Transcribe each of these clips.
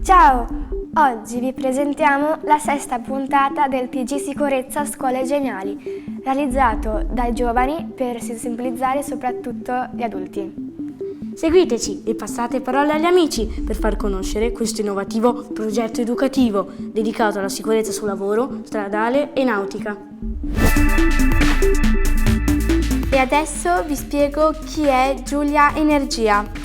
Ciao! Oggi vi presentiamo la sesta puntata del TG Sicurezza Scuole Geniali, realizzato dai giovani per sensibilizzare soprattutto gli adulti. Seguiteci e passate parola agli amici per far conoscere questo innovativo progetto educativo dedicato alla sicurezza sul lavoro, stradale e nautica. E adesso vi spiego chi è Giulia Energia.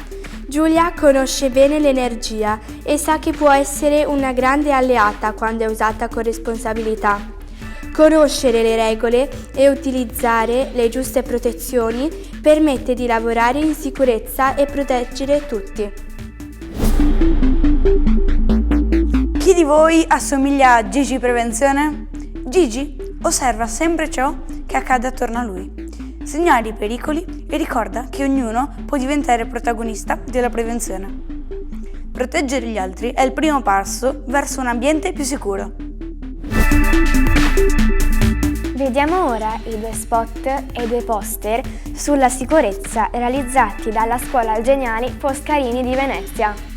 Giulia conosce bene l'energia e sa che può essere una grande alleata quando è usata con responsabilità. Conoscere le regole e utilizzare le giuste protezioni permette di lavorare in sicurezza e proteggere tutti. Chi di voi assomiglia a Gigi Prevenzione? Gigi osserva sempre ciò che accade attorno a lui, segnala i pericoli e ricorda che ognuno può diventare protagonista della prevenzione. Proteggere gli altri è il primo passo verso un ambiente più sicuro. Vediamo ora i 2 spot e 2 poster sulla sicurezza realizzati dalla Scuola Geniali Foscarini di Venezia.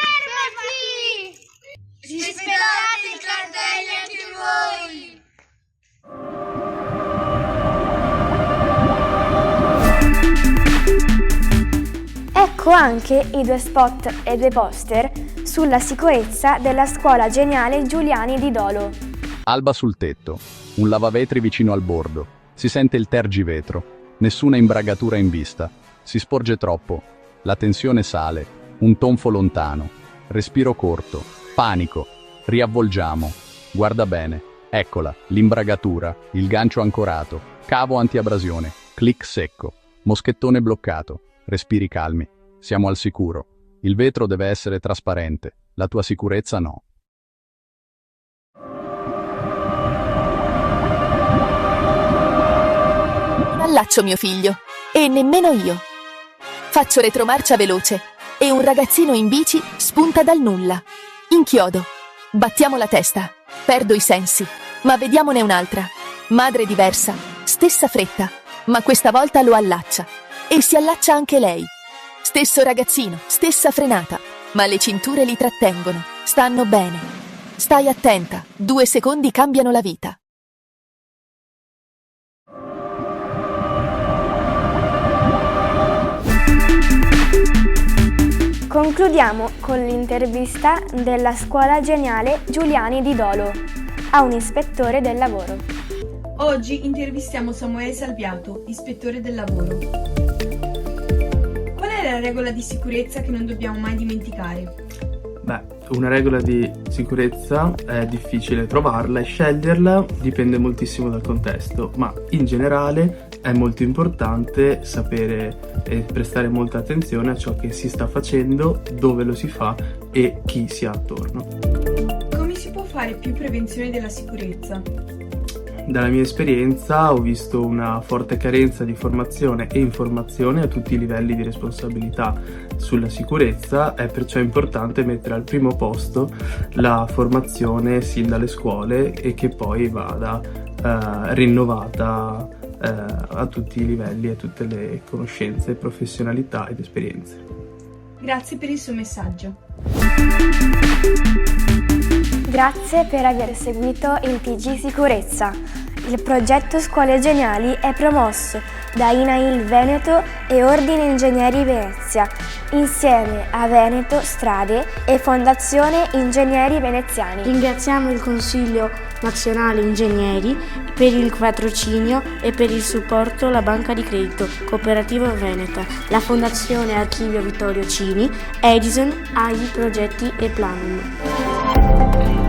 Fermati! Rispettate i cartelli anche voi! Ecco anche i 2 spot e 2 poster sulla sicurezza della Scuola Geniale Giuliani di Dolo. Alba sul tetto, un lavavetri vicino al bordo, si sente il tergivetro, nessuna imbragatura in vista, si sporge troppo, la tensione sale, un tonfo lontano, respiro corto, panico, riavvolgiamo, guarda bene, eccola, l'imbragatura, il gancio ancorato, cavo antiabrasione, click secco, moschettone bloccato, respiri calmi, siamo al sicuro, il vetro deve essere trasparente, la tua sicurezza no. Non allaccio mio figlio, e nemmeno io. Faccio retromarcia veloce e un ragazzino in bici spunta dal nulla. Inchiodo. Battiamo la testa. Perdo i sensi. Ma vediamone un'altra. Madre diversa. Stessa fretta. Ma questa volta lo allaccia. E si allaccia anche lei. Stesso ragazzino. Stessa frenata. Ma le cinture li trattengono. Stanno bene. Stai attenta. 2 secondi cambiano la vita. Concludiamo con l'intervista della Scuola Geniale Giuliani di Dolo a un ispettore del lavoro. Oggi intervistiamo Samuele Salviato, ispettore del lavoro. Qual è la regola di sicurezza che non dobbiamo mai dimenticare? Una regola di sicurezza è difficile trovarla e sceglierla, dipende moltissimo dal contesto, ma in generale è molto importante sapere e prestare molta attenzione a ciò che si sta facendo, dove lo si fa e chi si ha attorno. Come si può fare più prevenzione della sicurezza? Dalla mia esperienza ho visto una forte carenza di formazione e informazione a tutti i livelli di responsabilità sulla sicurezza, è perciò importante mettere al primo posto la formazione sin dalle scuole e che poi vada rinnovata a tutti i livelli, a tutte le conoscenze, professionalità ed esperienze. Grazie per il suo messaggio. Grazie per aver seguito il TG Sicurezza Il progetto Scuole Geniali è promosso da INAIL Veneto e Ordine Ingegneri Venezia, insieme a Veneto Strade e Fondazione Ingegneri Veneziani. Ringraziamo il Consiglio Nazionale Ingegneri per il patrocinio e per il supporto la Banca di Credito Cooperativo Veneta, la Fondazione Archivio Vittorio Cini, Edison, AI Progetti e Planum.